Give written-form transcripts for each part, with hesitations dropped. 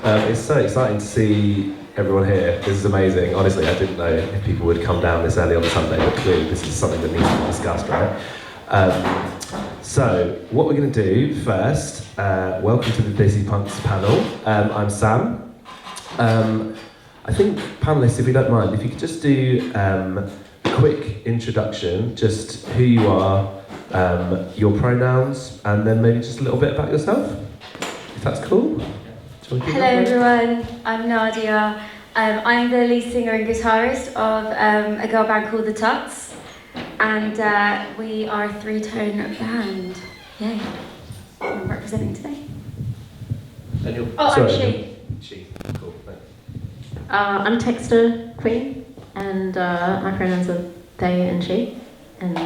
It's so exciting to see everyone here. This is amazing. Honestly, I didn't know if people would come down this early on a Sunday, but clearly this is something that needs to be discussed, right? So, what we're going to do first, welcome to the Desi Punks panel. I'm Sam. I think, panelists, if you don't mind, if you could just do a quick introduction, just who you are, your pronouns, and then maybe just a little bit about yourself, if that's cool. Hello everyone, I'm Nadia. I'm the lead singer and guitarist of a girl band called The Tuts, and we are a three-tone band. Yay. I'm representing today. I'm she. She, cool, thanks. I'm TextaQueen, and my pronouns are they and she, and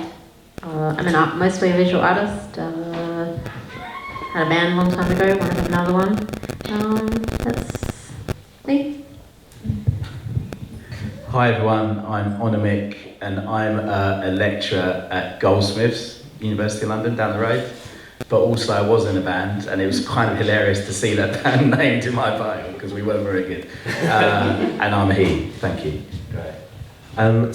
I'm mostly a visual artist. Had a band a long time ago, want to have another one. That's me. Hi everyone, I'm Anamik, and I'm a lecturer at Goldsmiths University of London, down the road. But also I was in a band, and it was kind of hilarious to see that band named in my bio, because we weren't very good. And I'm he, thank you. Great.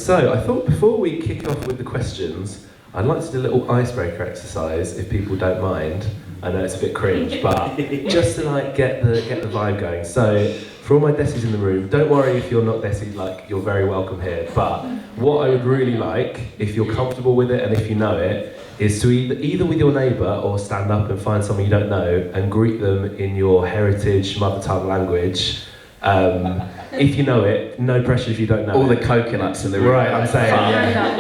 So I thought before we kick off with the questions, I'd like to do a little icebreaker exercise, if people don't mind. I know it's a bit cringe, but just to like get the vibe going. So for all my Desis in the room, don't worry if you're not Desi, like you're very welcome here. But what I would really like, if you're comfortable with it and if you know it, is to either with your neighbour or stand up and find someone you don't know and greet them in your heritage mother tongue language. If you know it, no pressure if you don't know All it. the coconuts in the room. Right, I'm saying,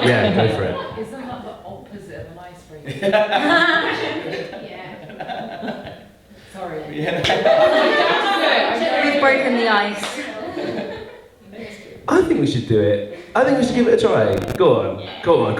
yeah, go for it. Isn't that the opposite of an icebreaker? Yeah. Sorry. We've broken the ice. I think we should do it. I think we should give it a try. Go on.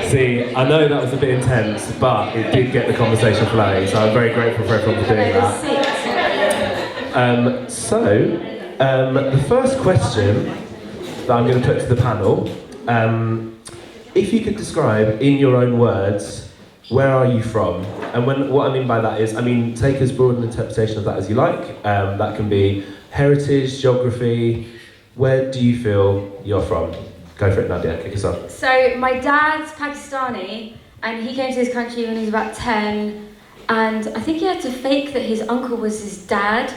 See, I know that was a bit intense, but it did get the conversation flowing, so I'm very grateful for everyone for doing that. The first question that I'm going to put to the panel, if you could describe in your own words, where are you from? And what I mean by that is, take as broad an interpretation of that as you like. That can be heritage, geography. Where do you feel you're from? Go for it, Nadia, kick us off. So my dad's Pakistani, and he came to this country when he was about 10, and I think he had to fake that his uncle was his dad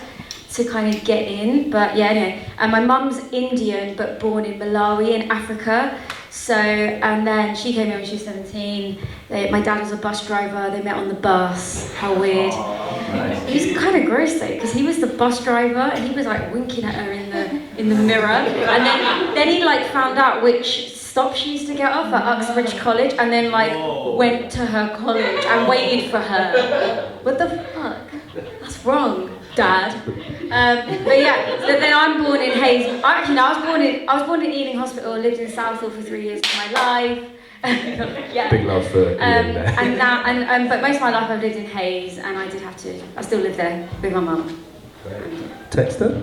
to kind of get in, but yeah, anyway. And my mum's Indian, but born in Malawi in Africa. So, and then she came here when she was 17. My dad was a bus driver, they met on the bus. How weird. Nice. It was kind of gross though, because he was the bus driver and he was like winking at her in the mirror. And then he like found out which stop she used to get off at Uxbridge College, and then like went to her college and waited for her. What the fuck? That's wrong, Dad. But yeah, so then I'm born in Hayes. Actually, no, I was born in Ealing Hospital. Lived in Southall for 3 years of my life. Yeah. Big love for Ealing there. But most of my life I've lived in Hayes, and I still live there with my mum. Texter?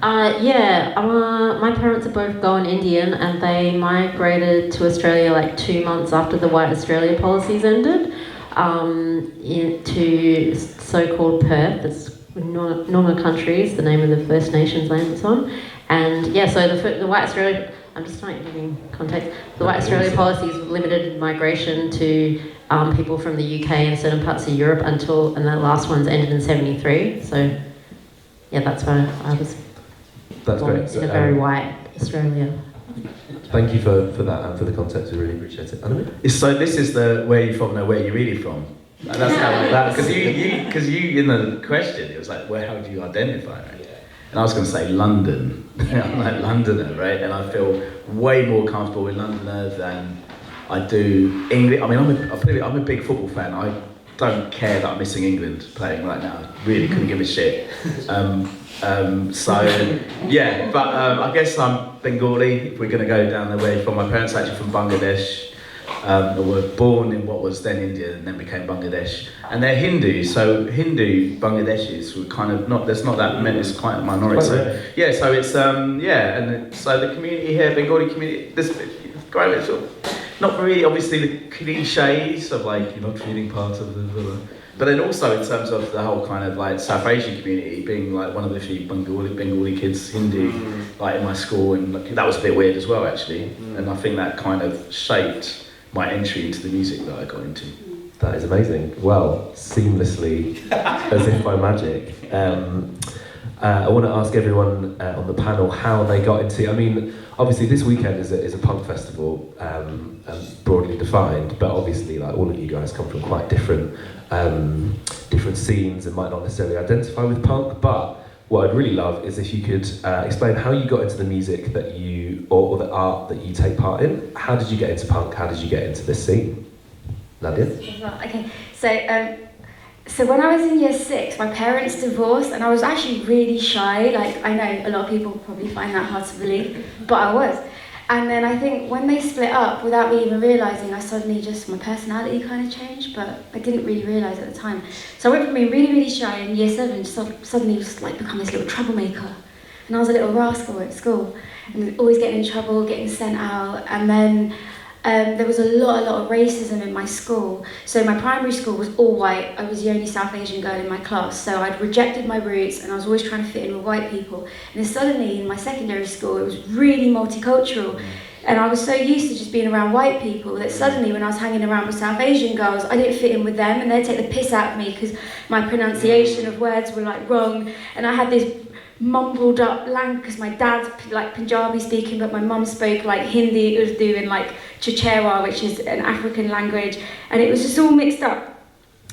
My parents are both Goan Indian, and they migrated to Australia like 2 months after the White Australia policies ended, to so-called Perth. It's Noongar country is the name of the First Nations land it's on. And yeah, so the White Australia, I'm just trying to give you context, the White Australia policies limited migration to people from the UK and certain parts of Europe and the last ones ended in 73. So yeah, that's why I was born in a very white Australia. Thank you for that and for the context. We really appreciate it. Anamik? So this is where you're from, where you're really from. And that's how, because you in the question, it was like, well, how do you identify, right? And I was going to say London. I'm like Londoner, right? And I feel way more comfortable with Londoner than I do English. I mean, I'm a big football fan. I don't care that I'm missing England playing right now. I really couldn't give a shit. Yeah, but I guess I'm Bengali. If we're going to go down the way from my parents, actually from Bangladesh. Were born in what was then India and then became Bangladesh, and they're Hindu. So Hindu Bangladeshis were kind of not. There's not that many. It's quite a minority. So, yeah. So it's so the community here, Bengali community. This great. It's sort of not really obviously the cliches of like you're not feeling part of the. But then also in terms of the whole kind of like South Asian community, being like one of the few Bengali kids, Hindu, like in my school, and like, that was a bit weird as well actually. And I think that kind of shaped my entry into the music that I got into. That is amazing. Well, seamlessly, as if by magic. I want to ask everyone on the panel how they got into. I mean, obviously this weekend is a punk festival, broadly defined, but obviously like all of you guys come from quite different scenes and might not necessarily identify with punk. But what I'd really love is if you could explain how you got into the music that you, or the art that you take part in. How did you get into punk? How did you get into this scene? Nadia? Okay, so when I was in year 6, my parents divorced and I was actually really shy. Like, I know a lot of people probably find that hard to believe, but I was. And then I think when they split up, without me even realising, I suddenly my personality kind of changed, but I didn't really realise at the time. So I went from being really, really shy in year 7 to suddenly just like become this little troublemaker. And I was a little rascal at school, and always getting in trouble, getting sent out. And then there was a lot of racism in my school. So my primary school was all white. I was the only South Asian girl in my class. So I'd rejected my roots and I was always trying to fit in with white people. And then suddenly in my secondary school, it was really multicultural. And I was so used to just being around white people that suddenly when I was hanging around with South Asian girls, I didn't fit in with them and they'd take the piss out of me because my pronunciation of words were like wrong. And I had this mumbled up language because my dad's like Punjabi speaking, but my mum spoke like Hindi, Urdu, and like Chichewa, which is an African language, and it was just all mixed up.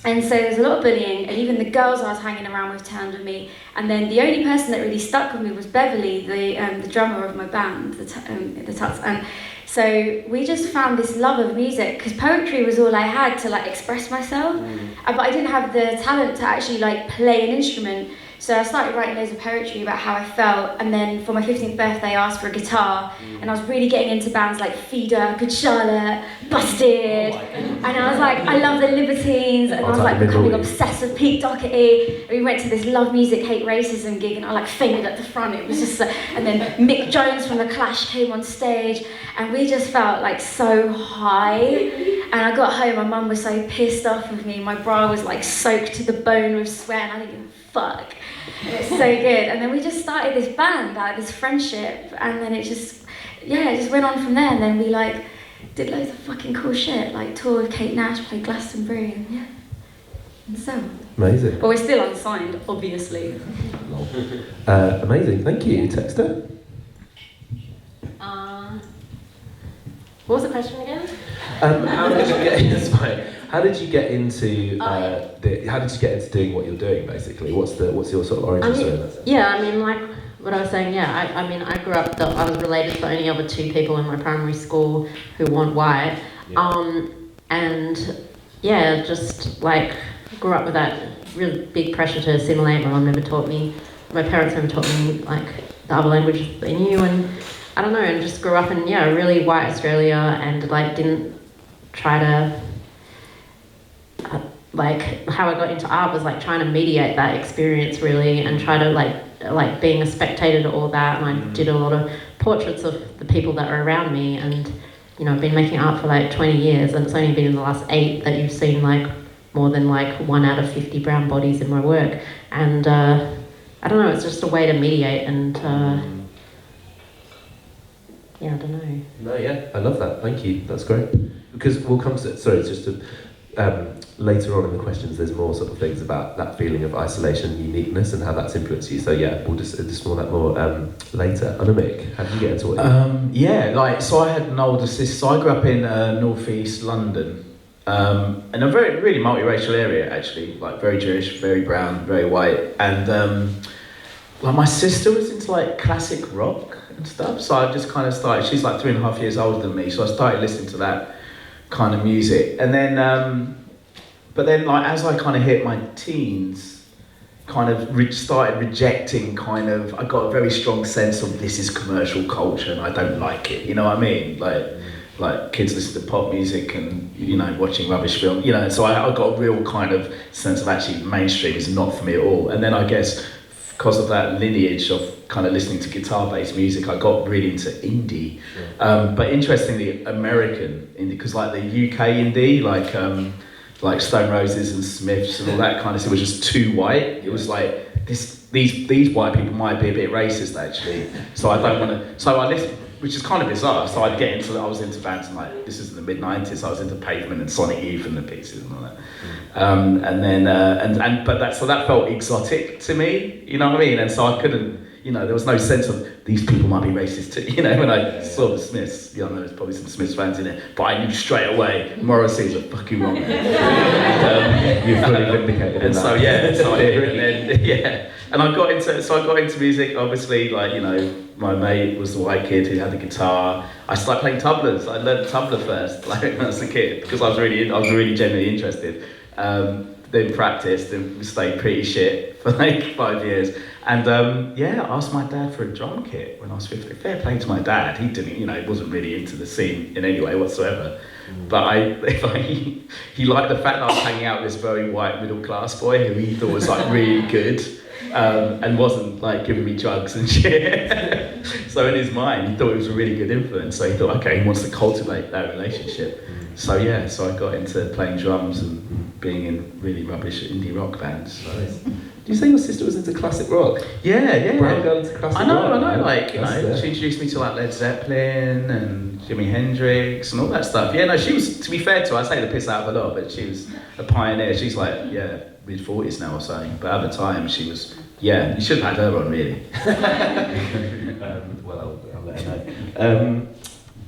And so there's a lot of bullying, and even the girls I was hanging around with turned on me. And then the only person that really stuck with me was Beverly, the drummer of my band, the Tuts. And so we just found this love of music because poetry was all I had to like express myself, but I didn't have the talent to actually like play an instrument. So I started writing loads of poetry about how I felt, and then for my 15th birthday I asked for a guitar, and I was really getting into bands like Feeder, Good Charlotte, Busted, and I was like, I love the Libertines, and I was like becoming obsessed with Pete Doherty, and we went to this Love Music, Hate Racism gig, and I like fainted at the front. It was just and then Mick Jones from The Clash came on stage, and we just felt like so high, and I got home, my mum was so pissed off with me, my bra was like soaked to the bone with sweat, and I didn't give a fuck. It's so good. And then we just started this band, this friendship, and then it just went on from there. And then we like did loads of fucking cool shit, like tour with Kate Nash, played Glastonbury, and so amazing. But we're still unsigned, obviously. Amazing, thank you, Texta. What was the question again? How did you get into? How did you get into? How did you get into doing what you're doing? Basically, what's your sort of origin story? Yeah, I mean, like what I was saying. Yeah, I mean, I grew up. I was related to the only other 2 people in my primary school who weren't white. Yeah. And yeah, just like grew up with that really big pressure to assimilate. My mum never taught me. My parents never taught me like the other languages they knew, and I don't know, and just grew up in really white Australia, and like didn't try to. Like how I got into art was like trying to mediate that experience really, and try to like being a spectator to all that. And I did a lot of portraits of the people that are around me, and I've been making art for like 20 years, and it's only been in the last 8 that you've seen like more than like 1 out of 50 brown bodies in my work. And I don't know, it's just a way to mediate, and I don't know. No, yeah, I love that. Thank you. That's great. Because we'll come to just to. Later on in the questions, there's more sort of things about that feeling of isolation, uniqueness, and how that's influenced you. So yeah, we'll just explore that more later. Anamik, how did you get into it? So I had an older sister. So I grew up in northeast London, in a really multiracial area actually, like very Jewish, very brown, very white, and like my sister was into like classic rock and stuff, so I just kind of started. She's like 3.5 years older than me, so I started listening to that kind of music, and then but then like as I kind of hit my teens, kind of started rejecting kind of, I got a very strong sense of this is commercial culture and I don't like it, you know what I mean? Like kids listen to pop music and, you know, watching rubbish film, you know, so I got a real kind of sense of actually mainstream is not for me at all. And then I guess because of that lineage of kind of listening to guitar-based music, I got really into indie. But interestingly, American indie, because like the UK indie, like Stone Roses and Smiths and all that kind of stuff was just too white. It was like these white people might be a bit racist actually. So I don't want to. So I listened, which is kind of bizarre. So I'd get into. I was into bands and like this is in the mid-90s. I was into Pavement and Sonic Youth and the Pieces and all that. And then but that felt exotic to me. You know what I mean? And so I couldn't. You know, there was no sense of these people might be racist too. You know, when I saw the Smiths, you know, there was probably some Smiths fans in it, but I knew straight away Morrissey's a fucking wrong man. You're fully vindicated. And so yeah, so I got into music. Obviously, like, you know, my mate was the white kid who had the guitar. I started playing tablas. I learned tabla first, like when I was a kid, because I was really genuinely interested. Then practiced and stayed pretty shit for like 5 years. And I asked my dad for a drum kit when I was 15. Fair play to my dad. He didn't, you know, he wasn't really into the scene in any way whatsoever. But he liked the fact that I was hanging out with this very white middle class boy who he thought was like really good. And wasn't like giving me drugs and shit. So in his mind, he thought it was a really good influence. So he thought, okay, he wants to cultivate that relationship. So I got into playing drums and being in really rubbish indie rock bands. Nice. Do you say your sister was into classic rock? Yeah. Brown girl into classic rock. I know. Like, you That's know, she introduced me to like Led Zeppelin and Jimi Hendrix and all that stuff. Yeah, no, she was, to be fair to her, I say the piss out of a lot, but she was a pioneer. She's like, mid-40s now or something. But at the time, she was, you should have had her on, really. Well, I'll let her know.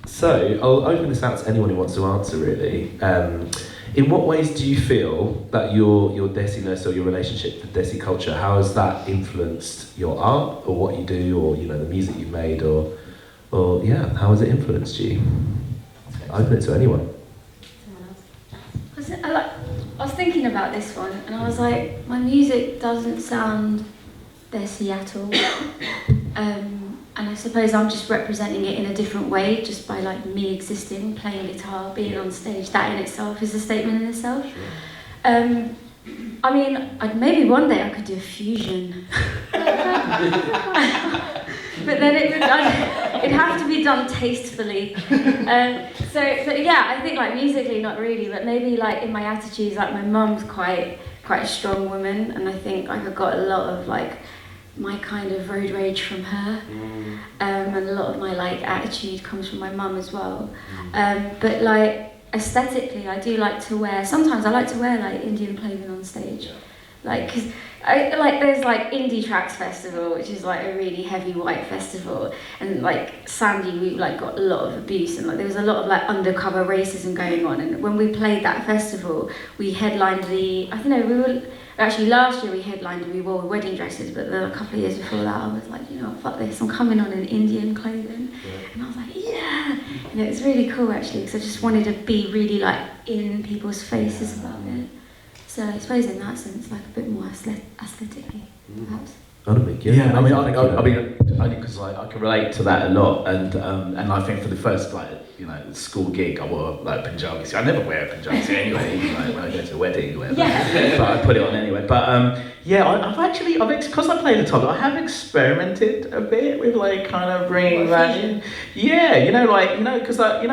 So, I'll open this out to anyone who wants to answer, really. In what ways do you feel that your Desi-ness or your relationship to Desi culture, how has that influenced your art or what you do, or, you know, the music you've made, or how has it influenced you? Open it to anyone. I was thinking about this one, and I was like, my music doesn't sound Desi at all. And I suppose I'm just representing it in a different way, just by like me existing, playing guitar, being on stage. That in itself is a statement in itself. I mean, maybe one day I could do a fusion. But then it'd have to be done tastefully. So I think like musically not really, but maybe like in my attitudes, like my mum's quite a strong woman, and I think like I got a lot of like my kind of road rage from her, and a lot of my like attitude comes from my mum as well. But like aesthetically, I do like to wear. Sometimes I like to wear like Indian clothing on stage, like because there's like Indie Tracks Festival, which is like a really heavy white festival, and like Sandy, we like got a lot of abuse, and like there was a lot of like undercover racism going on. And when we played that festival, we headlined actually last year we headlined and we wore wedding dresses, but then a couple of years before that I was like, you know, fuck this, I'm coming on in Indian clothing. And I was like, yeah! And it was really cool actually, because I just wanted to be really like in people's faces about it. So I suppose in that sense, like a bit more aesthetically, perhaps. Anamik, I mean, only because I can relate to that a lot, and I think for the first like, you know, school gig, I wore like Punjabi suit. I never wear a Punjabi suit anyway, even like when I go to a wedding or whatever. Yeah. But I put it on anyway. But I've because I play the tabla, I have experimented a bit with like kind of bringing that in. Yeah, because like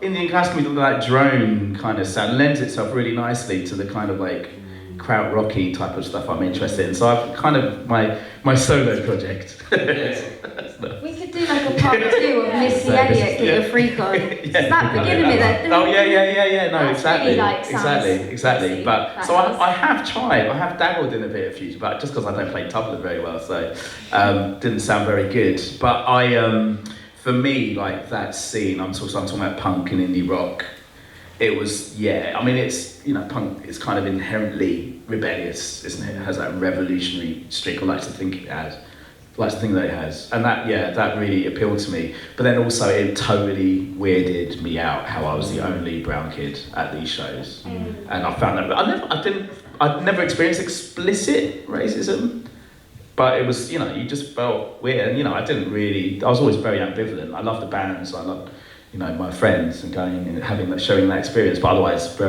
Indian classical music, like drone kind of sound lends itself really nicely to the kind of like kraut rocky type of stuff I'm interested in. So I've kind of my solo project. We could do like a part 2 of Missy Elliott, Get Your Freak On. Is that beginning with it? Oh yeah. No, exactly. Really, exactly. But so I have dabbled in a bit of fusion, but just because I don't play tabla very well, so didn't sound very good. But for me, like that scene, I'm talking about punk and indie rock. it was, yeah, I mean, it's, you know, punk is kind of inherently rebellious, isn't it? It has that revolutionary streak, I like to think it has. Like the thing that it has, and that, yeah, that really appealed to me. But then also it totally weirded me out how I was the only brown kid at these shows, and I found that I'd never experienced explicit racism, but it was, you know, you just felt weird, and you know, I was always very ambivalent. I loved the bands, I loved, you know, my friends and going and having that, showing that experience, but otherwise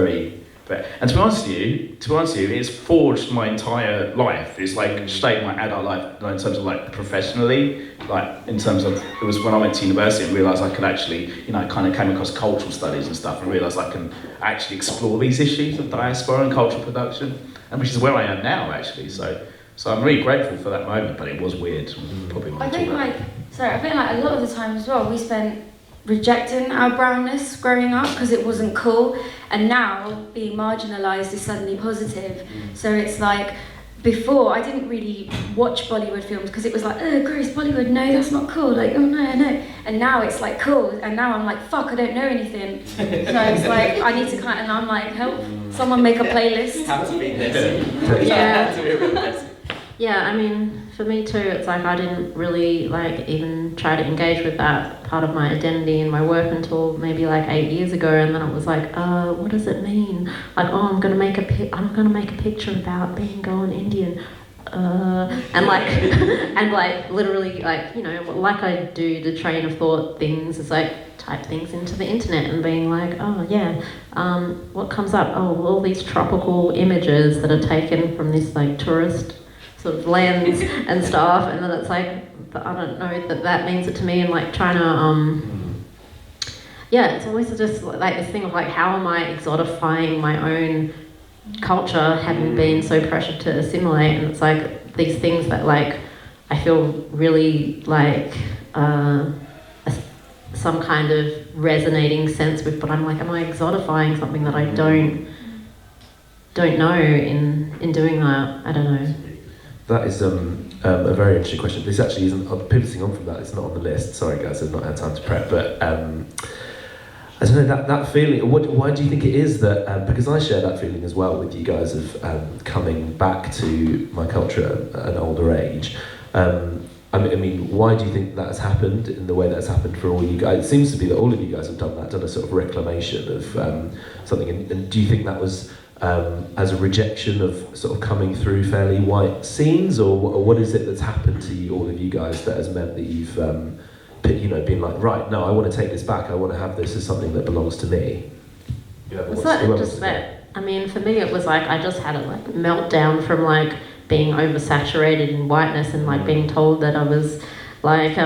and to be honest with you, it's forged my entire life. It's like shaped my adult life in terms of like professionally, like in terms of, it was when I went to university and realised I could actually, you know, kind of came across cultural studies and stuff and realised I can actually explore these issues of diaspora and cultural production, and which is where I am now actually. So I'm really grateful for that moment, but it was weird. Probably I think like a lot of the time as well, we spent rejecting our brownness growing up because it wasn't cool, and now being marginalised is suddenly positive. So it's like, before I didn't really watch Bollywood films because it was like, oh gross, Bollywood, no, that's not cool, like, oh no, and now it's like cool, and now I'm like, fuck, I don't know anything. So it's like, I need to kind of, and I'm like, help someone make a playlist. How to be Desi. Yeah. Yeah, I mean, for me too, it's like I didn't really like even try to engage with that part of my identity in my work until maybe like 8 years ago, and then it was like, what does it mean? Like, oh, I'm gonna make a picture about being Goan Indian, and like, and like literally like, you know, like I do the train of thought things, is like type things into the internet and being like, oh yeah, what comes up? Oh, all these tropical images that are taken from this like tourist sort of lens and stuff, and then it's like, I don't know that means it to me, and like trying to yeah, it's always just like this thing of like, how am I exotifying my own culture having been so pressured to assimilate? And it's like these things that like I feel really like some kind of resonating sense with, but I'm like, am I exotifying something that I don't know in doing that? I don't know. That is a very interesting question. This actually isn't, pivoting on from that, it's not on the list. Sorry guys, I've not had time to prep, but I don't know, that feeling, why do you think it is that, because I share that feeling as well with you guys of coming back to my culture at an older age. I mean, why do you think that has happened in the way that's happened for all you guys? It seems to be that all of you guys have done a sort of reclamation of something, and do you think that was as a rejection of sort of coming through fairly white scenes, or what is it that's happened to you, all of you guys, that has meant that you've been like, right, no, I want to take this back, I want to have this as something that belongs to me? Was that just that? I mean, for me it was like, I just had a like meltdown from like being oversaturated in whiteness and like being told that I was like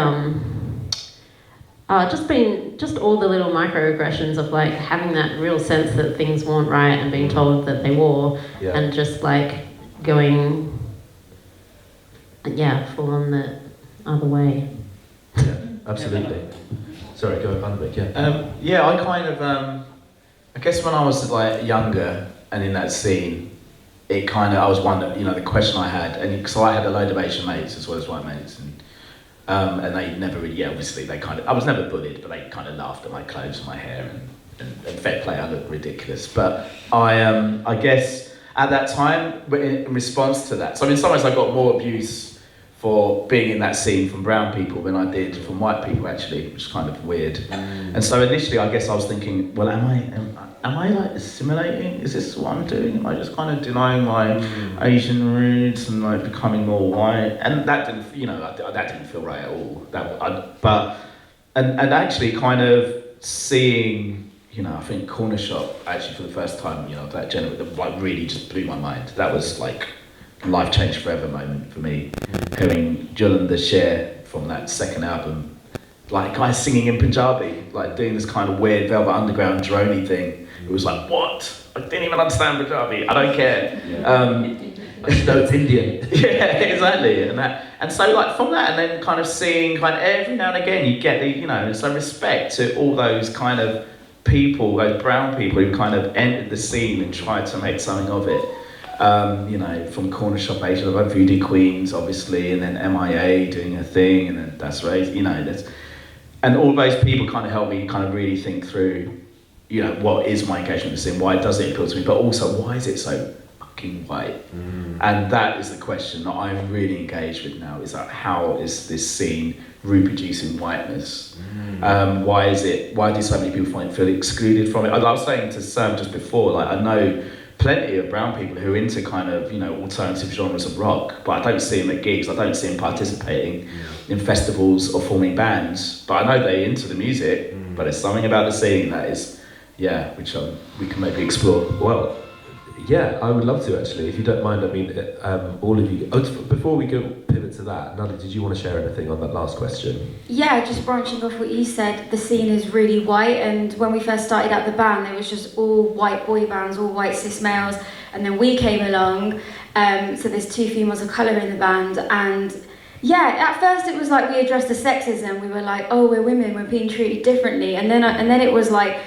just all the little microaggressions of like having that real sense that things weren't right and being told that they were, and just like going, full on the other way. Yeah, absolutely. Sorry, go on, Anamik, I kind of, I guess when I was like younger and in that scene, it kind of, I was wondering, you know, the question I had, and so I had a load of Asian mates as well as white mates, and they never really, obviously they kind of, I was never bullied, but they kind of laughed at my clothes and my hair, and fair play, I looked ridiculous. But I guess at that time, in response to that, so in some ways I got more abuse for being in that scene from brown people than I did from white people actually, which is kind of weird. And so initially I guess I was thinking, well, am I like assimilating? Is this what I'm doing? Am I just kind of denying my Asian roots and like becoming more white? And that didn't, you know, that didn't feel right at all. And actually kind of seeing, you know, I think Cornershop actually for the first time, you know, that like really just blew my mind. That was like a life change forever moment for me. Hearing Julinder share from that second album, like guys singing in Punjabi, like doing this kind of weird Velvet Underground droney thing. It was like, what? I didn't even understand Punjabi. I don't care. I just know it's Indian. Yeah, exactly. And so like from that, and then kind of seeing kind of every now and again, you get the, you know, so respect to all those kind of people, those brown people who kind of entered the scene and tried to make something of it. You know, from Cornershop Asia, like Voodoo Queens, obviously, and then MIA doing a thing, and then That's Right, you know, and all those people kind of helped me kind of really think through you know, what is my engagement with the scene? Why does it appeal to me? But also, why is it so fucking white? And that is the question that I'm really engaged with now. Is like, how is this scene reproducing whiteness? Why do so many people feel excluded from it? I was saying to Sam just before, like, I know plenty of brown people who are into kind of, you know, alternative genres of rock, but I don't see them at gigs. I don't see them participating in festivals or forming bands. But I know they're into the music. But there's something about the scene that is, which we can maybe explore. Well, yeah, I would love to actually, if you don't mind. I mean, all of you. Before we go pivot to that, Nadia, did you want to share anything on that last question? Yeah, just branching off what you said, the scene is really white, and when we first started out the band, there was just all white boy bands, all white cis males, and then we came along, so there's 2 females of colour in the band, and yeah, at first it was like we addressed the sexism, we were like, oh, we're women, we're being treated differently, and then it was like,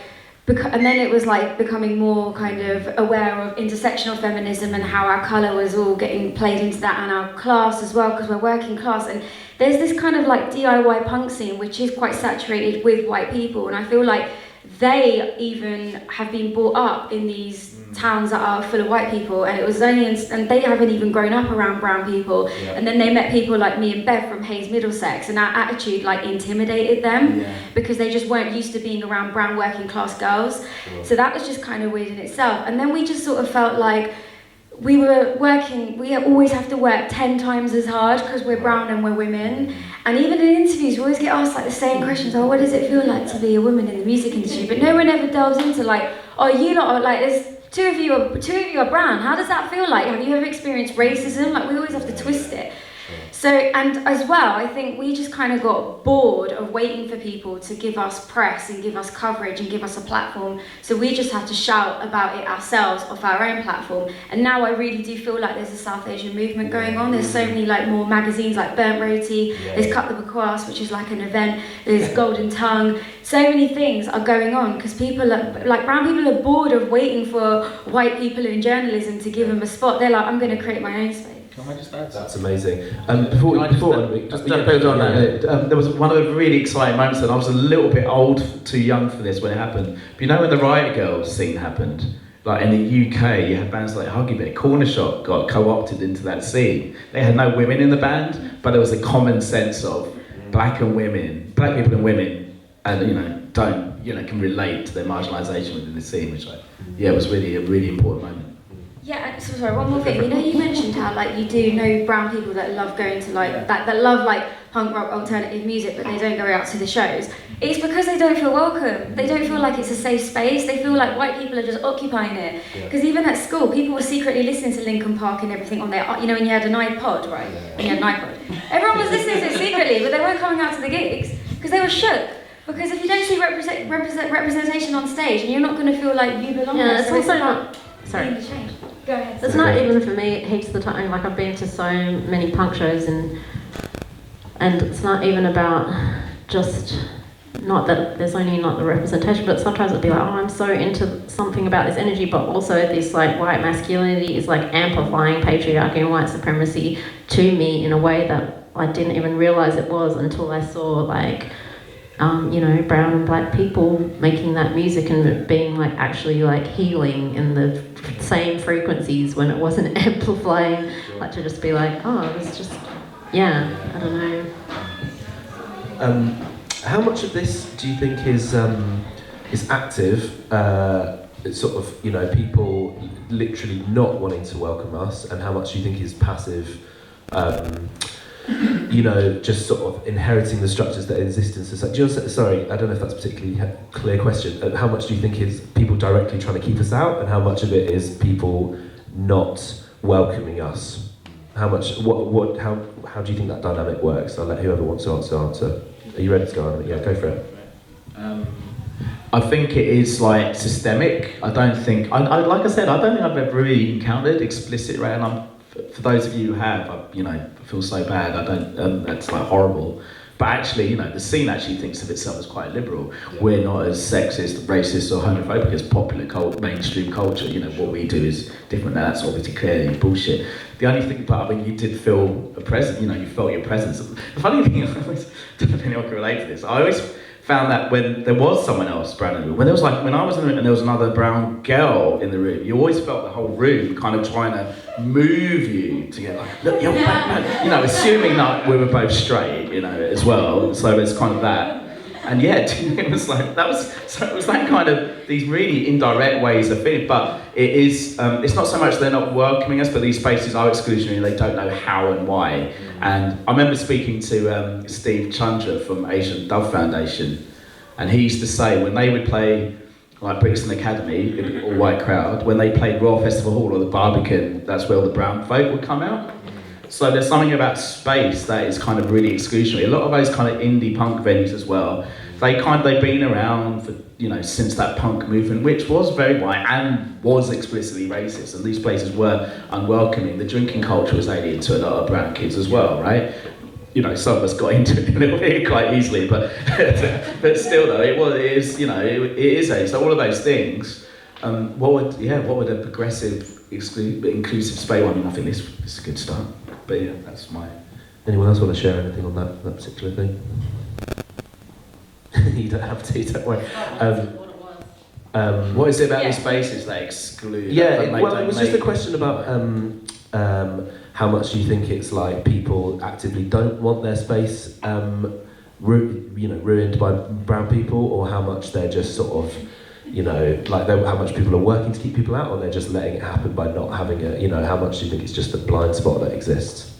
becoming more kind of aware of intersectional feminism and how our colour was all getting played into that, and our class as well, because we're working class. And there's this kind of like DIY punk scene which is quite saturated with white people, and I feel like they even have been brought up in these towns that are full of white people, and it was only and they haven't even grown up around brown people, and then they met people like me and Bev from Hayes, Middlesex, and our attitude like intimidated them because they just weren't used to being around brown working class girls. So that was just kind of weird in itself. And then we just sort of felt like we always have to work 10 times as hard because we're brown and we're women. And even in interviews, we always get asked like the same questions, oh, what does it feel like to be a woman in the music industry? But no one ever delves into like, oh, you lot are like, there's two of you are brown. How does that feel like? Have you ever experienced racism? Like, we always have to twist it. So, and as well, I think we just kind of got bored of waiting for people to give us press and give us coverage and give us a platform. So we just had to shout about it ourselves off our own platform. And now I really do feel like there's a South Asian movement going on. There's so many like more magazines like Burnt Roti, there's Cut the Bakwas, which is like an event, there's Golden Tongue. So many things are going on because people are, like brown people are bored of waiting for white people in journalism to give them a spot. They're like, I'm going to create my own space. Can I just add That's amazing. Before build on that, there was one of the really exciting moments, and I was a little bit old, too young for this when it happened. But you know when the Riot Girls scene happened? Like in the UK, you had bands like Huggy Bear, Cornershop got co-opted into that scene. They had no women in the band, but there was a common sense of black people and women, and can relate to their marginalisation within the scene, which was really a really important moment. Yeah, so sorry, one more thing. You know, you mentioned how like you do know brown people that love going to like that love like punk rock alternative music, but they don't go out to the shows. It's because they don't feel welcome. They don't feel like it's a safe space. They feel like white people are just occupying it. Because even at school, people were secretly listening to Linkin Park and everything on their, you know, when you had an iPod, right? When you had an iPod, everyone was listening to it secretly, but they weren't coming out to the gigs because they were shook. Because if you don't see representation on stage, and you're not going to feel like you belong there. It's also not. Sorry. Go ahead. It's not even for me heaps of the time. Like I've been to so many punk shows and it's not even about just not that there's only not the representation, but sometimes it'd be like, oh, I'm so into something about this energy, but also this like white masculinity is like amplifying patriarchy and white supremacy to me in a way that I didn't even realize it was until I saw like brown and black people making that music and it being like actually like healing in the same frequencies when it wasn't amplifying. Like to just be like, oh, it was just, I don't know. How much of this do you think is active? Sort of, people literally not wanting to welcome us, and how much do you think is passive? Just sort of inheriting the structures that exist in society. Sorry, I don't know if that's a particularly clear question. How much do you think is people directly trying to keep us out, and how much of it is people not welcoming us? How much? How do you think that dynamic works? I'll let whoever wants to answer. Are you ready to go on? Yeah, go for it. I think it is like systemic. I don't think I've ever really encountered explicit racism. For those of you who have, I feel so bad. I don't. That's like horrible. But actually, the scene actually thinks of itself as quite liberal. Yeah. We're not as sexist, racist, or homophobic as popular mainstream culture. What we do is different. Now that's obviously clearly bullshit. The only thing, but you did feel a presence. You felt your presence. The funny thing, I don't know if anyone can relate to this. I always found that when there was someone else brown in the room, when I was in the room and there was another brown girl in the room, you always felt the whole room kind of trying to move you to get like, look, you're black man, you know, assuming that we were both straight, you know, as well. So it's kind of that. And yeah, it was like, it was that kind of, these really indirect ways of feeling, but it is, it's not so much they're not welcoming us, but these spaces are exclusionary, they don't know how and why. And I remember speaking to Steve Chandra from Asian Dove Foundation, and he used to say when they would play like Brixton Academy, all white crowd, when they played Royal Festival Hall or the Barbican, that's where all the brown folk would come out. So there's something about space that is kind of really exclusionary. A lot of those kind of indie punk venues as well, they've been around for, you know, since that punk movement, which was very white and was explicitly racist, and these places were unwelcoming. The drinking culture was alien to a lot of brown kids as well, right? You know, some of us got into it a little bit quite easily, but still though, it is, you know, it is a, so all of those things. What would a progressive, inclusive space? I mean, I think this is a good start. But yeah, that's my. Anyone else want to share anything on that particular thing? You don't have to, don't worry. What is it about these spaces that exclude? Yeah, it was just a question about how much do you think it's like people actively don't want their space ruined by brown people, or how much they're just sort of, you know, like how much people are working to keep people out, or they're just letting it happen by not having it, you know, how much do you think it's just a blind spot that exists?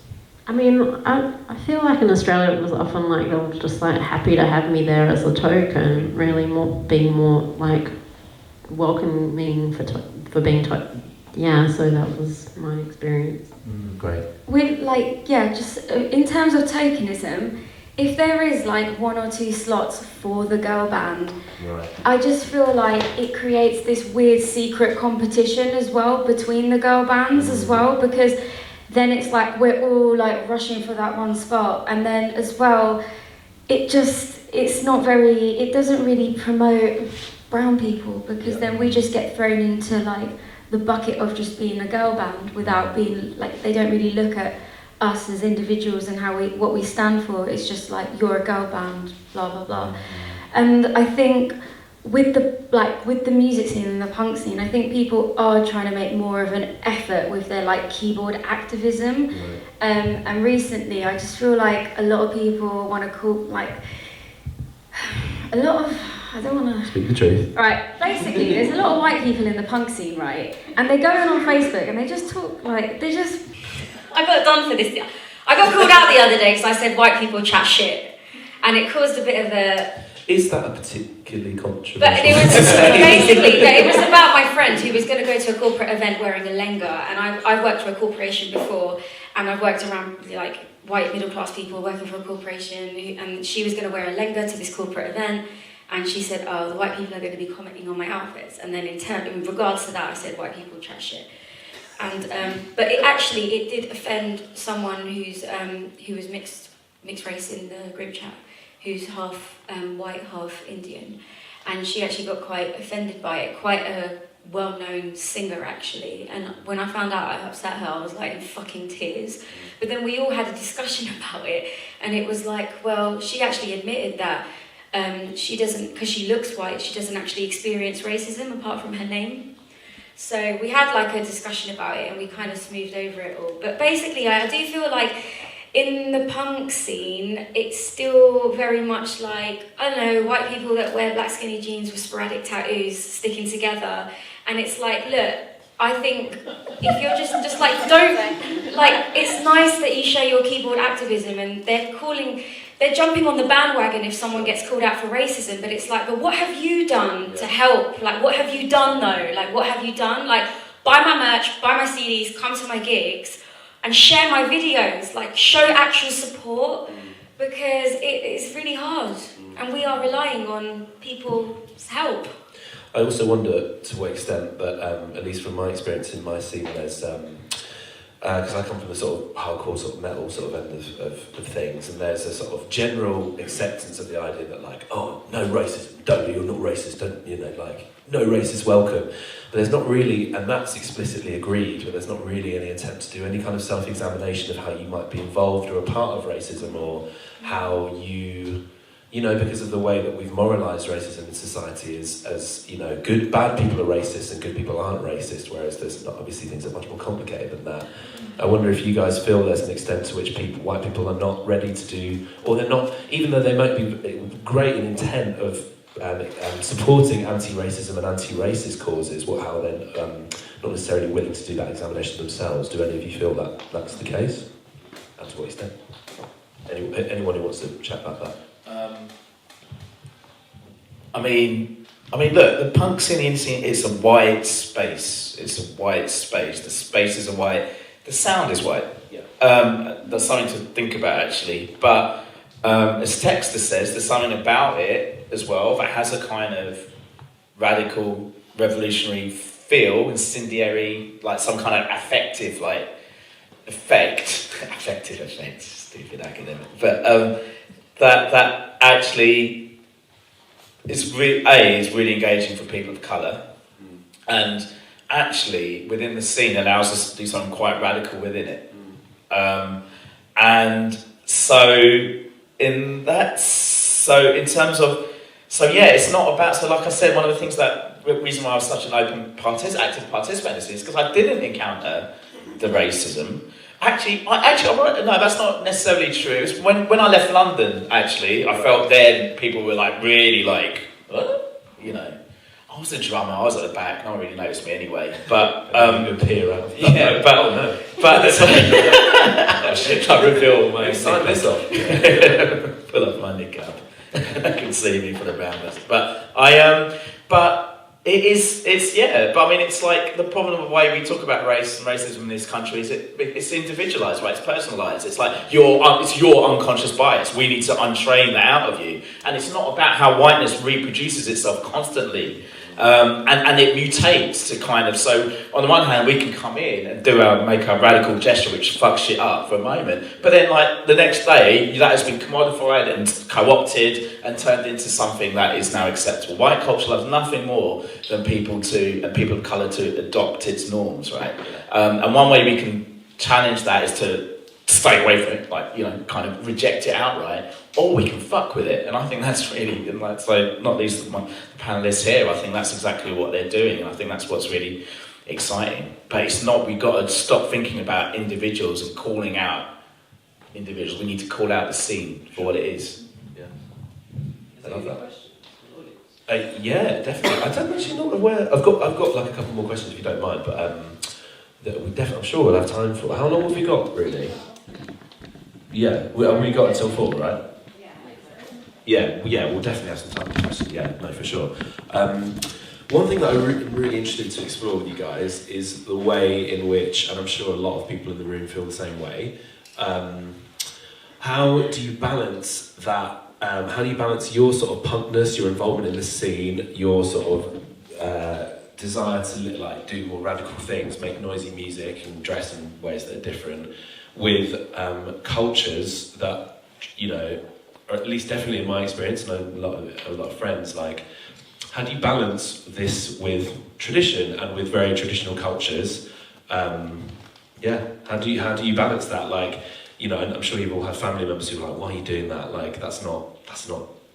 I mean, I feel like in Australia it was often like they were just like happy to have me there as a token, really being more like welcoming for being yeah, so that was my experience. Great. With just in terms of tokenism, if there is like 1 or 2 slots for the girl band, right, I just feel like it creates this weird secret competition as well between the girl bands as well, because then it's like we're all like rushing for that one spot, and then as well it doesn't really promote brown people, because then we just get thrown into like the bucket of just being a girl band without being like, they don't really look at us as individuals and what we stand for. It's just like, you're a girl band, blah blah blah. And I think with the music scene and the punk scene, I think people are trying to make more of an effort with their like keyboard activism. And recently I just feel like a lot of people want to call like I don't want to speak the truth. Right, basically there's a lot of white people in the punk scene, right? And they go in on Facebook and they just talk like, I got done for this. I got called out the other day because I said white people chat shit, and it caused a bit of a... Is that a particularly controversial? But it was basically, it was about my friend who was going to go to a corporate event wearing a lenga, and I've worked for a corporation before, and I've worked around like white middle class people working for a corporation, and she was going to wear a lenga to this corporate event, and she said, oh, the white people are going to be commenting on my outfits, and then in regards to that I said white people chat shit. And but it did offend someone who was mixed race in the group chat, who's half white, half Indian, and she actually got quite offended by it. Quite a well-known singer actually. And when I found out I upset her, I was like in fucking tears. But then we all had a discussion about it, and it was like, well, she actually admitted that she doesn't, because she looks white, she doesn't actually experience racism apart from her name. So we had like a discussion about it, and we kind of smoothed over it all. But basically, I do feel like in the punk scene, it's still very much like, I don't know, white people that wear black skinny jeans with sporadic tattoos sticking together. And it's like, look, I think if you're just like, don't, like, it's nice that you show your keyboard activism, and they're jumping on the bandwagon if someone gets called out for racism, but it's like, but what have you done to help? Like, what have you done though? Like, what have you done? Like, buy my merch, buy my CDs, come to my gigs, and share my videos, like, show actual support, because it's really hard, and we are relying on people's help. I also wonder to what extent that, at least from my experience in my scene, there's, because I come from the sort of hardcore, sort of metal sort of end of things, and there's a sort of general acceptance of the idea that like, oh, no racism, don't, you're not racist, don't, you know, like, no racist welcome. But there's not really, and that's explicitly agreed, but there's not really any attempt to do any kind of self-examination of how you might be involved or a part of racism, or how you you know, because of the way that we've moralised racism in society as you know, bad people are racist and good people aren't racist, whereas there's obviously things that are much more complicated than that. I wonder if you guys feel there's an extent to which white people are not ready to do, or they're not, even though they might be great in intent of supporting anti-racism and anti-racist causes, how they're not necessarily willing to do that examination themselves. Do any of you feel that that's the case? And to what extent? Anyone who wants to chat about that? I mean, look, the punk scene is a wide space. It's a wide space. The spaces are wide. The sound is wide. Yeah. That's something to think about, actually. But as Texta says, there's something about it as well that has a kind of radical, revolutionary feel, incendiary, like some kind of affective, like, effect. Affective effect, stupid academic. But that actually is really engaging for people of colour, and actually within the scene allows us to do something quite radical within it. And so in terms of, it's not about, so like I said, one of the things the reason why I was such an open active participant in this is because I didn't encounter the racism. No, that's not necessarily true. It was when I left London, actually, I felt then people were like really like, what? You know, I was a drummer, I was at the back, no one really noticed me anyway. But appear out. Yeah, but it's like, oh shit, I reveal my sign this off. Pull up my nick up. I can see me from around us. But but I mean, it's like the problem of the way we talk about race and racism in this country is it's individualised, right? It's personalised. It's like it's your unconscious bias. We need to untrain that out of you. And it's not about how whiteness reproduces itself constantly. And it mutates to kind of, so on the one hand we can come in and make our radical gesture which fucks shit up for a moment, but then like the next day that has been commodified and co-opted and turned into something that is now acceptable. White culture loves nothing more than people of colour to adopt its norms, right? And one way we can challenge that is to stay away from it, like, you know, kind of reject it outright, or we can fuck with it. And I think that's really, and like, so not least the panelists here, I think that's exactly what they're doing, and I think that's what's really exciting. But it's not, we've got to stop thinking about individuals and calling out individuals. We need to call out the scene for what it is. Yeah. I love that. Yeah, definitely. I don't actually not aware. I've got like a couple more questions if you don't mind, but I'm sure we'll have time for. How long have we got, really? Yeah, we got until 4, right? Yeah, we'll definitely have some time for questions. Yeah, no, for sure. One thing that I'm really interested to explore with you guys is the way in which, and I'm sure a lot of people in the room feel the same way, how do you balance that? How do you balance your sort of punkness, your involvement in the scene, your sort of desire to like do more radical things, make noisy music and dress in ways that are different, with cultures that, you know, or at least definitely in my experience, and a lot of friends, like, how do you balance this with tradition and with very traditional cultures? How do you balance that? Like, you know, and I'm sure you've all had family members who are like, why are you doing that? Like, that's not,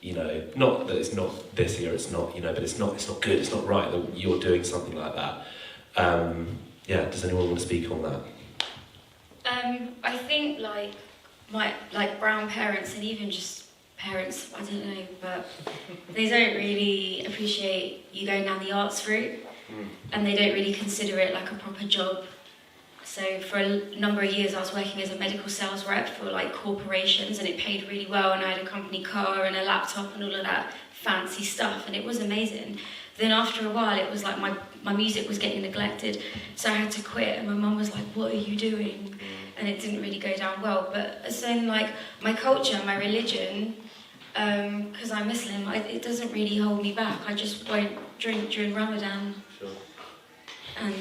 you know, not that it's not Desi or it's not, you know, but it's not good, it's not right that you're doing something like that. Does anyone want to speak on that? I think my brown parents and even just parents, I don't know, but they don't really appreciate you going down the arts route, and they don't really consider it like a proper job. So for a number of years I was working as a medical sales rep for like corporations, and it paid really well, and I had a company car and a laptop and all of that fancy stuff, and it was amazing. Then after a while it was like my music was getting neglected, so I had to quit, and my mum was like, what are you doing? And it didn't really go down well. But so in like my culture, my religion, because I'm Muslim, it doesn't really hold me back. I just won't drink during Ramadan. Sure. And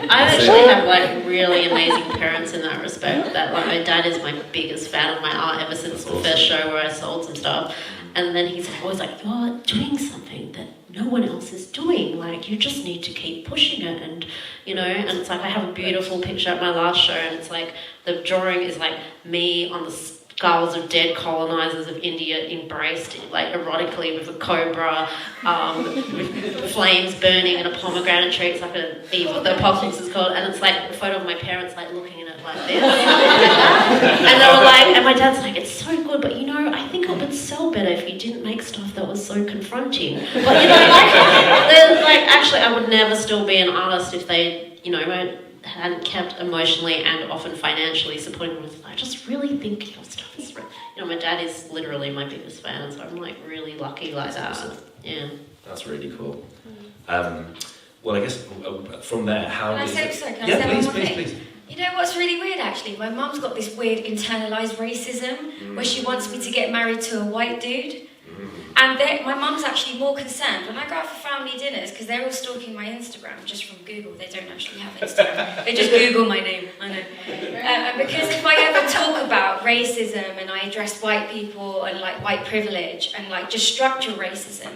I actually have like really amazing parents in that respect. That like my dad is my biggest fan of my art ever since the first show where I sold some stuff. And then he's always like, you're doing something that no one else is doing. Like, you just need to keep pushing it. And, you know, and it's like, I have a beautiful picture at my last show, and it's like, the drawing is like me on the skulls of dead colonizers of India embraced, like, erotically with a cobra, with flames burning and a pomegranate tree. It's like an evil, the apocalypse is called, and it's like a photo of my parents, like, looking at it like this. And they were like, and my dad's like, it's so good, but you know, I think it would sell better if you didn't make stuff that was so confronting. But, you know, like actually, I would never still be an artist if they, you know, hadn't kept emotionally and often financially supporting me. I just really think your stuff is, you know, my dad is literally my biggest fan, so I'm like really lucky like That's that. awesome. Yeah. That's really cool. Well, I guess from there, how Can I is say, it? sorry, can I Yeah, say please, one more please, thing? please. You know what's really weird actually? My mum's got this weird internalised racism where she wants me to get married to a white dude. And my mum's actually more concerned when I go out for family dinners, because they're all stalking my Instagram just from Google. They don't actually have Instagram. They just Google my name, I know. And because if I ever talk about racism and I address white people and like white privilege and like just structural racism,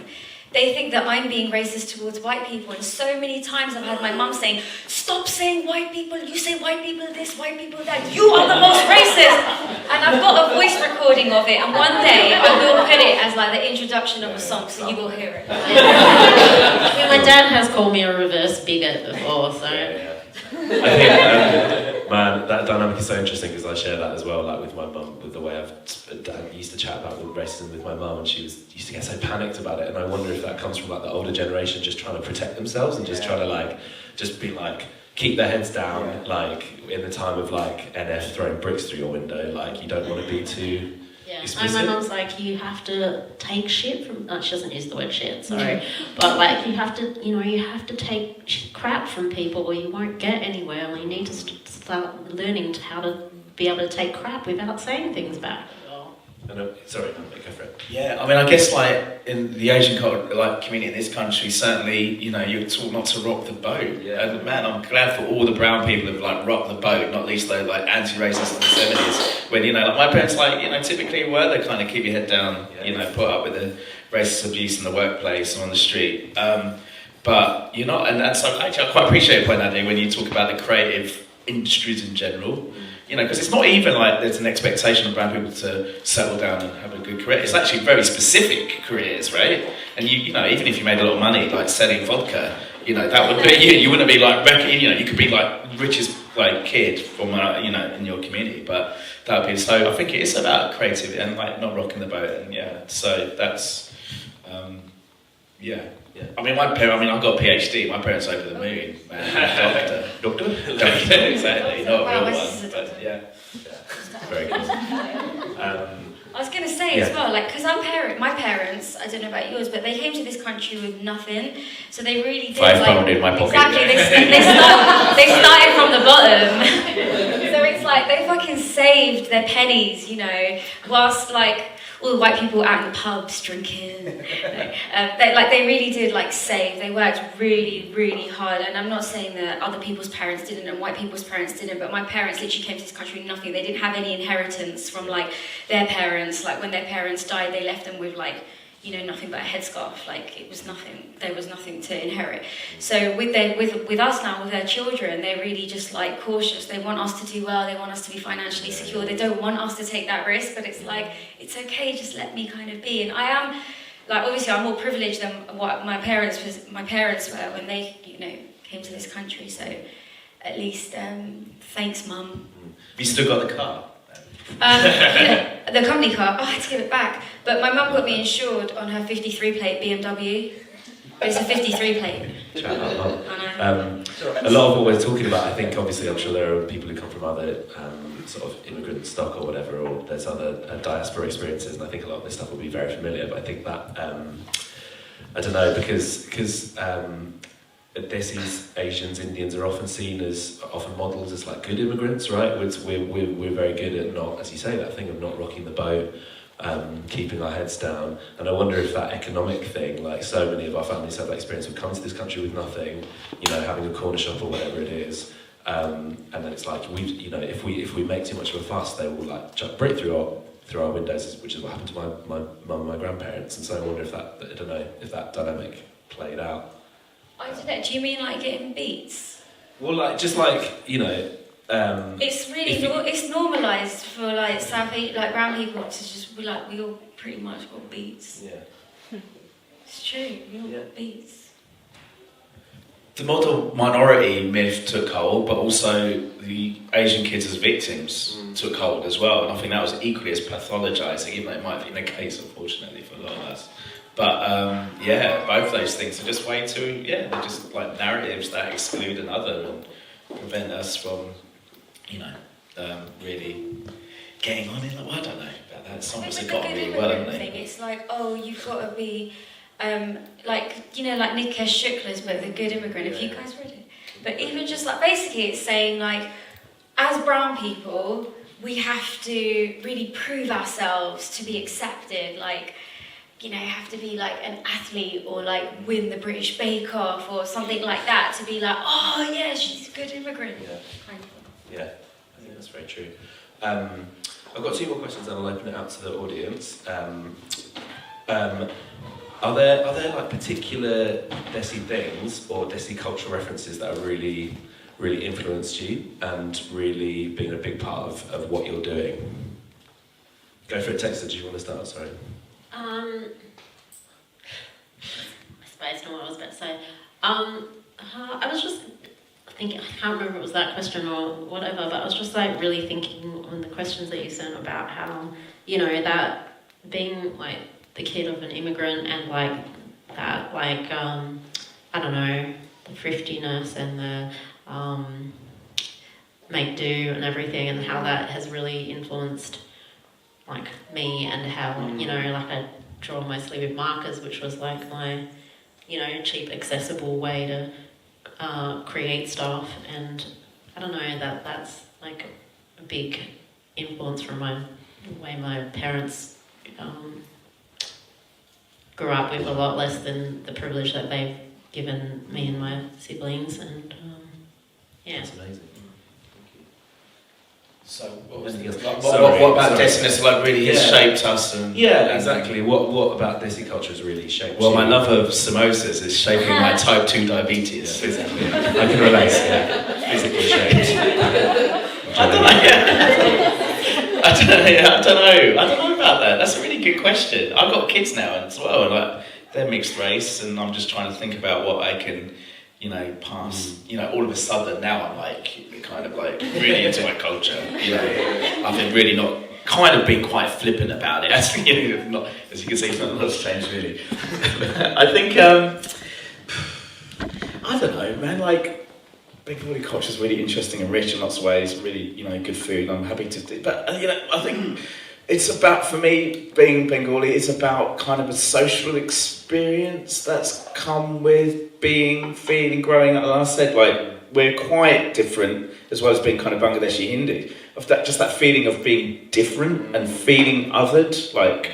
they think that I'm being racist towards white people. And so many times I've had my mum saying, stop saying white people, you say white people this, white people that, you are the most racist! And I've got a voice recording of it, and one day I will put it as like the introduction of a song, so you will hear it. I mean, my dad has called me a reverse bigot before, so... I think, man, that dynamic is so interesting because I share that as well, like with my mum, with the way I used to chat about racism with my mum, and she used to get so panicked about it, and I wonder if that comes from like the older generation just trying to protect themselves and just trying to like, just be like, keep their heads down, like in the time of like NF throwing bricks through your window, like you don't want to be too... Yeah, my mum's like, you have to take shit from... Oh, she doesn't use the word shit, sorry. But like, you have to, you know, you have to take crap from people or you won't get anywhere. You need to start learning how to be able to take crap without saying things back. Sorry, go for it. Yeah, I mean, I guess like in the Asian culture, like community in this country, certainly, you know, you're taught not to rock the boat. Yeah. And man, I'm glad for all the brown people who've like rocked the boat, not least though like anti-racist in the 70s. When, you know, like my parents, like, you know, typically were they kind of keep your head down, you know, put up with the racist abuse in the workplace and on the street. But you're not, and so actually I quite appreciate your point, Nadia, when you talk about the creative industries in general. You know, because it's not even like there's an expectation of brown people to settle down and have a good career. It's actually very specific careers, right? And you know, even if you made a lot of money, like selling vodka, you know, that would be you wouldn't be like, you know, you could be like richest like kid from you know, in your community, but that would be. So I think it is about creativity and like not rocking the boat, and yeah. So that's yeah. I mean, I've got a PhD. My parents over the moon, man. Doctor, exactly. Not a real one, but yeah. Very cool. I was going to say as well, like, because my parents, I don't know about yours, but they came to this country with nothing, so they really did. £5 in my pocket. Exactly, they started from the bottom. So it's like they fucking saved their pennies, you know, whilst like all the white people out in the pubs drinking. They really did like save. They worked really, really hard. And I'm not saying that other people's parents didn't and white people's parents didn't, but my parents literally came to this country with nothing. They didn't have any inheritance from like their parents. Like when their parents died, they left them with like, you know, nothing but a headscarf. Like it was nothing. There was nothing to inherit. So with us now, with their children, they're really just like cautious. They want us to do well. They want us to be financially secure. They don't want us to take that risk. But it's like, it's okay. Just let me kind of be. And I am, like, obviously, I'm more privileged than what my parents were when they, you know, came to this country. So at least, thanks, Mum. Have you still got the car? You know, the company car, I had to give it back. But my mum got me insured on her 53 plate BMW. It's a 53 plate. Shout out, Mum. I know. A lot of what we're talking about, I think obviously I'm sure there are people who come from other sort of immigrant stock or whatever, or there's other diaspora experiences, and I think a lot of this stuff will be very familiar, but I think that, I don't know, because Desi's Asians, Indians are often seen as, often modelled as like good immigrants, right? We're very good at not, as you say, that thing of not rocking the boat, keeping our heads down. And I wonder if that economic thing, like so many of our families have that experience of coming to this country with nothing, you know, having a corner shop or whatever it is, and then it's like, if we make too much of a fuss, they will like chuck brick through through our windows, which is what happened to my mum and my grandparents. And so I wonder if that dynamic played out. I don't know. Do you mean like getting beats? Well, like just like it's really it's normalised for like like brown people to just be like, we all pretty much got beats. Yeah. It's true. We all got beats. The model minority myth took hold, but also the Asian kids as victims took hold as well, and I think that was equally as pathologising, even though it might have been the case, unfortunately, for a lot of us. But both those things are just way too, they're just like narratives that exclude another and prevent us from, really getting on in. Well, I don't know about that. Some of us have got on really well, haven't they? It's like, oh, you've got to be. Like Nikesh Shukla's book, The Good Immigrant, if you guys read it. But even just like, basically it's saying like, as brown people, we have to really prove ourselves to be accepted, like, have to be like an athlete or like win the British Bake Off or something like that to be like, oh yeah, she's a good immigrant. Yeah, I think that's very true. I've got 2 more questions and I'll open it out to the audience. Are there like particular Desi things or Desi cultural references that have really, really influenced you and really been a big part of what you're doing? Go for it, Texta. Do you want to start? Sorry. I suppose I know what I was about to say. I was just thinking, I can't remember if it was that question or whatever, but I was just like really thinking on the questions that you sent about how, that being like the kid of an immigrant and like that, like, I don't know, the thriftiness and the make do and everything, and how that has really influenced like me, and how, like I draw mostly with markers, which was like my, cheap, accessible way to create stuff. And I don't know, that's like a big influence from the way my parents grew up with, a lot less than the privilege that they've given me and my siblings, and That's amazing. So what about Desiness like really has shaped us? And exactly. What about Desi culture has really shaped Well, you? my love of samosas is shaping my type 2 diabetes. Physically. I can relate, physically shaped. I don't know about that. That's a really good question. I've got kids now as well, and like they're mixed race, and I'm just trying to think about what I can, pass. All of a sudden now I'm like kind of like really into my culture. I've been really been quite flippant about it. Actually, not, as you can see, not much changed really. I think I don't know, man. Like, Bengali culture is really interesting and rich in lots of ways. Really, good food. I'm happy to do, but I think it's about, for me, being Bengali, it's about kind of a social experience that's come with feeling, growing up. Like I said, like, we're quite different, as well as being kind of Bangladeshi Hindu. Of that feeling of being different and feeling othered, like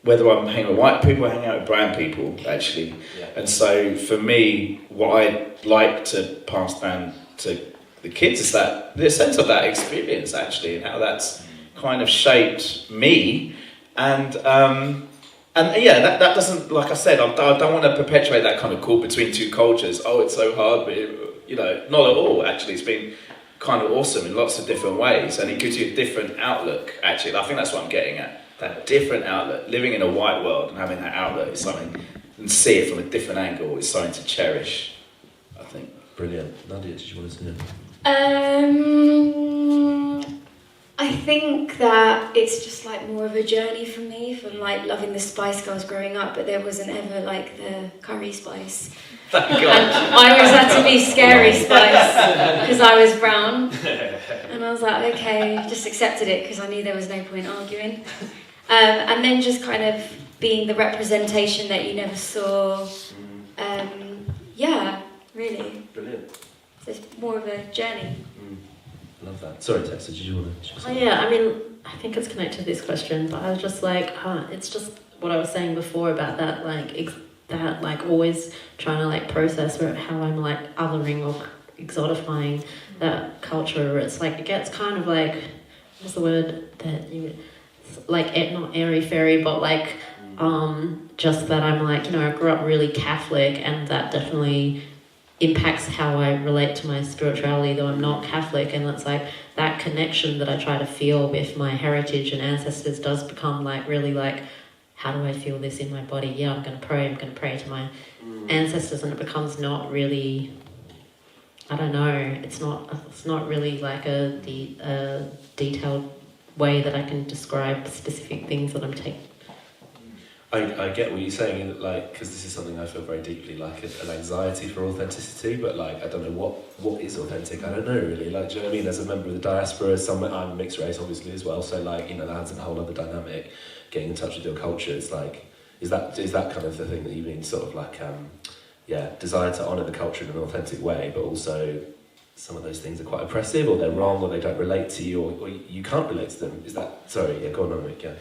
whether I'm hanging with white people or hanging out with brown people, actually. Yeah. And so for me, what I'd like to pass down to the kids is that the sense of that experience, actually, and how that's kind of shaped me. And that doesn't, like I said, I don't want to perpetuate that kind of call between two cultures. Oh, it's so hard, but not at all. Actually, it's been kind of awesome in lots of different ways, and it gives you a different outlook. Actually, I think that's what I'm getting at. That different outlook, living in a white world and having that outlook is something, and see it from a different angle is something to cherish, I think. Brilliant. Nadia, did you want to say? I think that it's just like more of a journey for me, from like loving the Spice Girls growing up, but there wasn't ever like the curry spice. Thank God. And I always had to be scary spice because I was brown, and I was like, okay, just accepted it because I knew there was no point arguing. And then just kind of being the representation that you never saw. Really. Brilliant. So it's more of a journey. Love that. Sorry, Tessa, did you want to say? Oh yeah, I mean, I think it's connected to this question, but I was just like, it's just what I was saying before about that, like, always trying to, like, process how I'm, like, othering or exotifying that culture. Where it's like, it gets kind of like, what's the word that you... like not airy fairy, but like just that I'm like, you know, I grew up really Catholic, and that definitely impacts how I relate to my spirituality, though I'm not Catholic. And it's like that connection that I try to feel with my heritage and ancestors does become like really like, how do I feel this in my body? Yeah, I'm going to pray to my ancestors, and it becomes not really, I don't know, it's not really like a detailed way that I can describe specific things that I'm taking. I get what you're saying, like, because this is something I feel very deeply, like an anxiety for authenticity, but like, I don't know what is authentic. I don't know really. Like, do you know what I mean? As a member of the diaspora, I'm mixed race obviously as well, so like, you know, that adds a whole other dynamic. Getting in touch with your culture, it's like, is that kind of the thing that you mean, sort of like, desire to honour the culture in an authentic way, but also some of those things are quite oppressive, or they're wrong, or they don't relate to you, or you can't relate to them. Is that, sorry, yeah, go on, Anamik, yeah.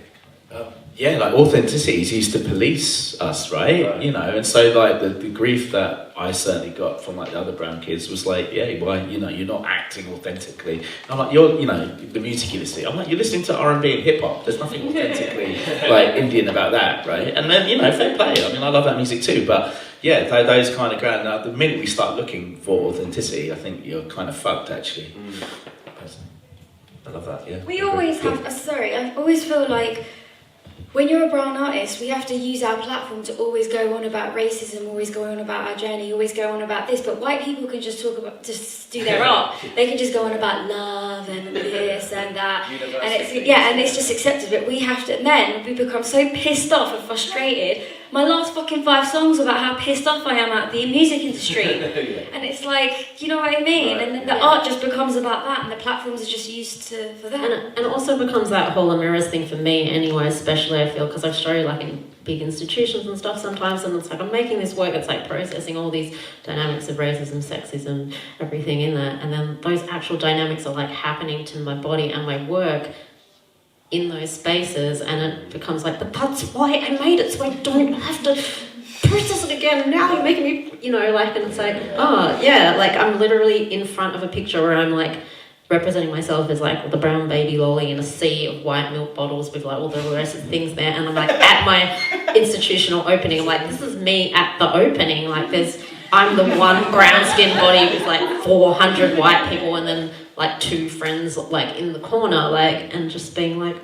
Yeah, like authenticity is used to police us, right? You know, and so like the grief that I certainly got from like the other brown kids was like, yeah, why, you know, you're not acting authentically. And I'm like, you're, you know, the music you listen to, I'm like, you're listening to R&B and hip hop. There's nothing authentically like Indian about that, right? And then, you know, fair play. I mean, I love that music too, but yeah, those kind of ground. Now, the minute we start looking for authenticity, I think you're kind of fucked actually. I love that, yeah. We always have, I always feel like when you're a brown artist, we have to use our platform to always go on about racism, always go on about our journey, always go on about this. But white people can just just do their art. They can just go on about love and this and that, and it's just accepted. But we have to. And then we become so pissed off and frustrated. My last fucking 5 songs about how pissed off I am at the music industry, and it's like, you know what I mean? Right. And then the art just becomes about that, and the platforms are just used for that. And it also becomes that whole mirrors thing for me anyway, especially I feel, because I've studied like in big institutions and stuff sometimes, and it's like I'm making this work, it's like processing all these dynamics of racism, sexism, everything in there, and then those actual dynamics are like happening to my body and my work in those spaces, and it becomes like, but that's why I made it, so I don't have to process it again. Now you're making me, you know, like, and it's like, oh yeah, like I'm literally in front of a picture where I'm like representing myself as like the brown baby lolly in a sea of white milk bottles with like all the rest of the things there, and I'm like at my institutional opening, I'm like, this is me at the opening, like I'm the one brown skinned body with like 400 white people, and then like 2 friends like in the corner, like, and just being like,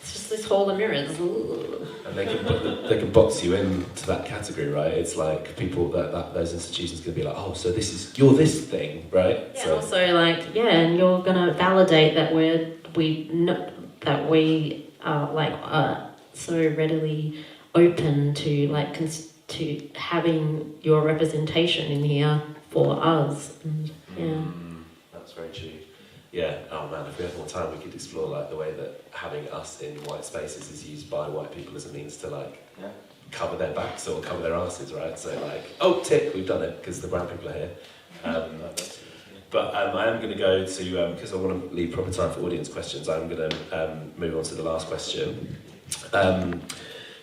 it's just this whole of mirrors. And they can box you into that category, right? It's like people that those institutions can be like, oh, so you're this thing, right? Yeah, so. also like, yeah, and you're gonna validate that we are like so readily open to like to having your representation in here for us, and yeah. That's very true. Yeah, oh man, if we had more time we could explore like the way that having us in white spaces is used by white people as a means to like cover their backs or cover their asses, right? So like, oh tick, we've done it because the brown people are here. But I am going to go to, because I want to leave proper time for audience questions, I'm going to move on to the last question.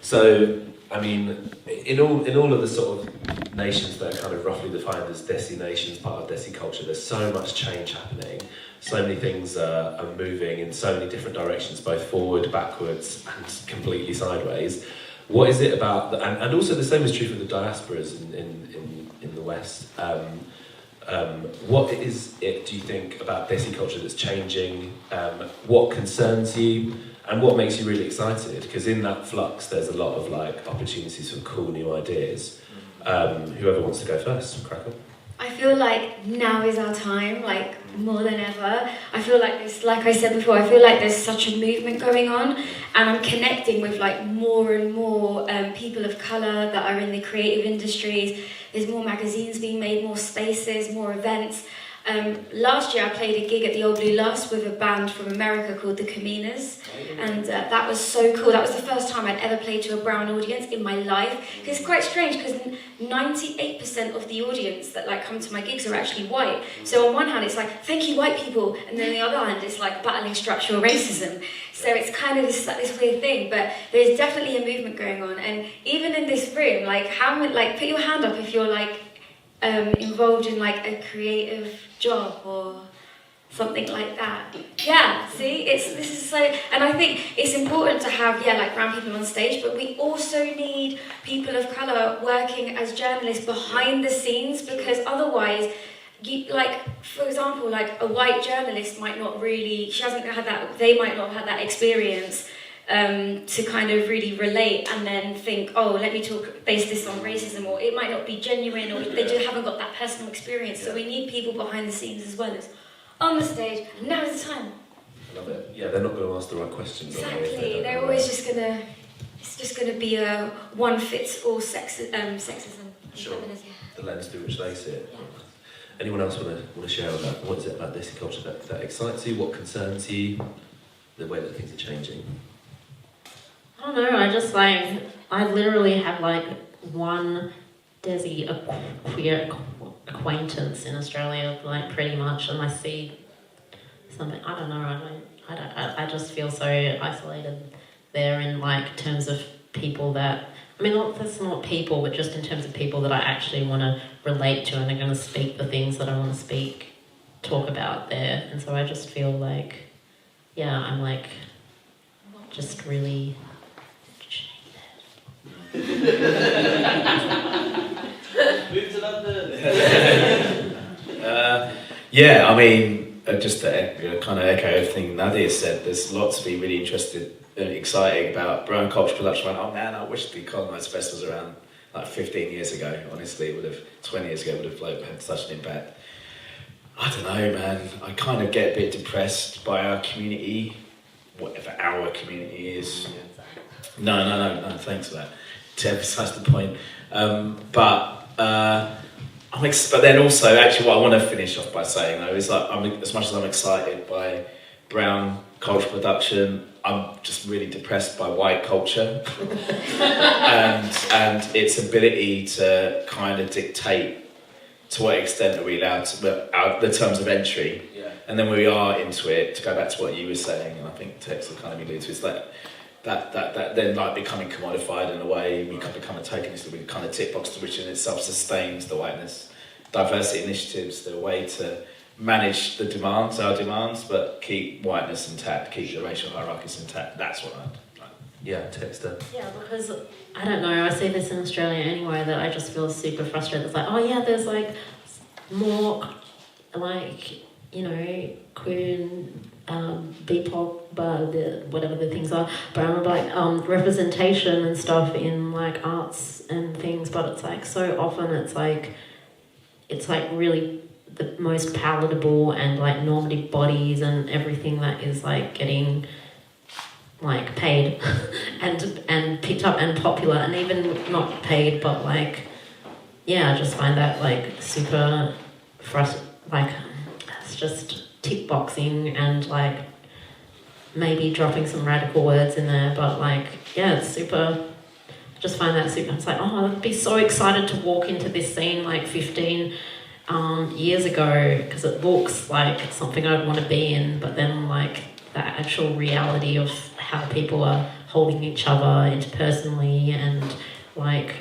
So, I mean, in all of the sort of nations that are kind of roughly defined as Desi nations, part of Desi culture, there's so much change happening. So many things are moving in so many different directions, both forward, backwards, and completely sideways. What is it about, and also the same is true for the diasporas in the West. What is it, do you think, about Desi culture that's changing? What concerns you? And what makes you really excited? Because in that flux, there's a lot of like opportunities for cool new ideas. Whoever wants to go first, crack on. I feel like now is our time, like more than ever. I feel like this, like I said before, I feel like there's such a movement going on, and I'm connecting with like more and more people of colour that are in the creative industries. There's more magazines being made, more spaces, more events. Last year I played a gig at the Old Blue Lust with a band from America called the Caminas, and that was so cool. That was the first time I'd ever played to a brown audience in my life. It's quite strange because 98% of the audience that like come to my gigs are actually white. So on one hand it's like, thank you white people, and then on the other hand it's like battling structural racism. So it's kind of this weird thing, but there's definitely a movement going on. And even in this room, like put your hand up if you're like involved in like a creative job or something like that. Yeah, see, this is so, and I think it's important to have, like brown people on stage, but we also need people of colour working as journalists behind the scenes, because otherwise, for example, like a white journalist might not really, they might not have had that experience to kind of really relate and then think, oh, let me base this on racism, or it might not be genuine, or they just haven't got that personal experience. So we need people behind the scenes as well as on the stage. And now is the time. I love it. Yeah, they're not going to ask the right questions. Exactly. They're always just gonna. It's just gonna be a one-fits-all sexism. Sure. The lens through which they see it. Yeah. Anyone else want to share on that? What is it about Desi culture that excites you? What concerns you? The way that things are changing. I don't know, I literally have like one Desi queer acquaintance in Australia, like pretty much, and I see something, I don't know, I just feel so isolated there in like terms of people that, I mean, that's not people, but just in terms of people that I actually want to relate to and are going to speak the things that I want to talk about there, and so I just feel like, I'm like, just really... Move to London. I mean, just to kind of echo everything Nadia said, there's lots to be really interested and exciting about brown culture production. Oh man, I wish the Decolonise Fest was around like 15 years ago. Honestly, 20 years ago would have had such an impact. I don't know, man. I kind of get a bit depressed by our community, whatever our community is. No, thanks for that. To emphasise the point. But then also, actually, what I want to finish off by saying though is like, as much as I'm excited by brown culture production, I'm just really depressed by white culture and its ability to kind of dictate to what extent are we allowed to, the terms of entry. Yeah. And then when we are into it, to go back to what you were saying, and I think Tex will kind of allude to, it's like that then like becoming commodified in a way, we can become a tokenist, we kind of tick box to which in itself sustains the whiteness. Diversity initiatives, they're a way to manage our demands, but keep whiteness intact, keep the racial hierarchies intact. That's what I'd like. Yeah, Texter. Yeah, because I don't know, I see this in Australia anyway, that I just feel super frustrated. It's like, oh yeah, there's like more like, queer BIPOC, whatever the things are, brown like representation and stuff in like arts and things, but it's like so often it's like really the most palatable and like normative bodies and everything that is like getting like paid and picked up and popular, and even not paid, but like I just find that like super like it's just tick boxing and like maybe dropping some radical words in there, but like it's super. I just find that super. It's like, oh, I'd be so excited to walk into this scene like 15 years ago, because it looks like something I'd want to be in, but then like the actual reality of how people are holding each other interpersonally and like,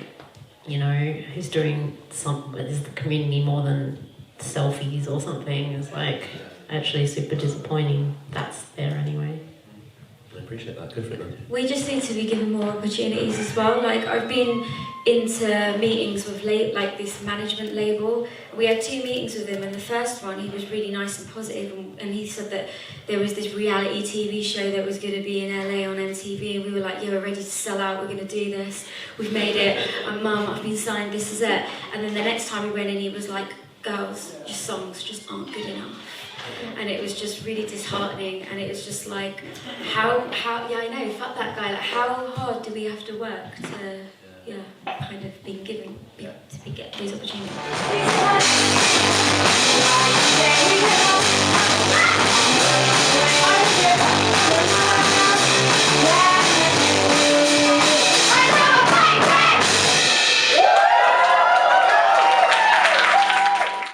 who's doing is the community more than selfies or something is like actually super disappointing. That's there anyway. I appreciate that. Good for it. We just need to be given more opportunities as well. Like I've been into meetings with like this management label. We had 2 meetings with him, and the first one he was really nice and positive, and he said that there was this reality TV show that was going to be in LA on MTV, and we were like, we're ready to sell out, we're going to do this, we've made it, and Mum, I've been signed, this is it. And then the next time we went in, he was like, girls, your songs just aren't good enough. And it was just really disheartening, and it was just like, how I know, fuck that guy, like how hard do we have to work to kind of be given to get these opportunities.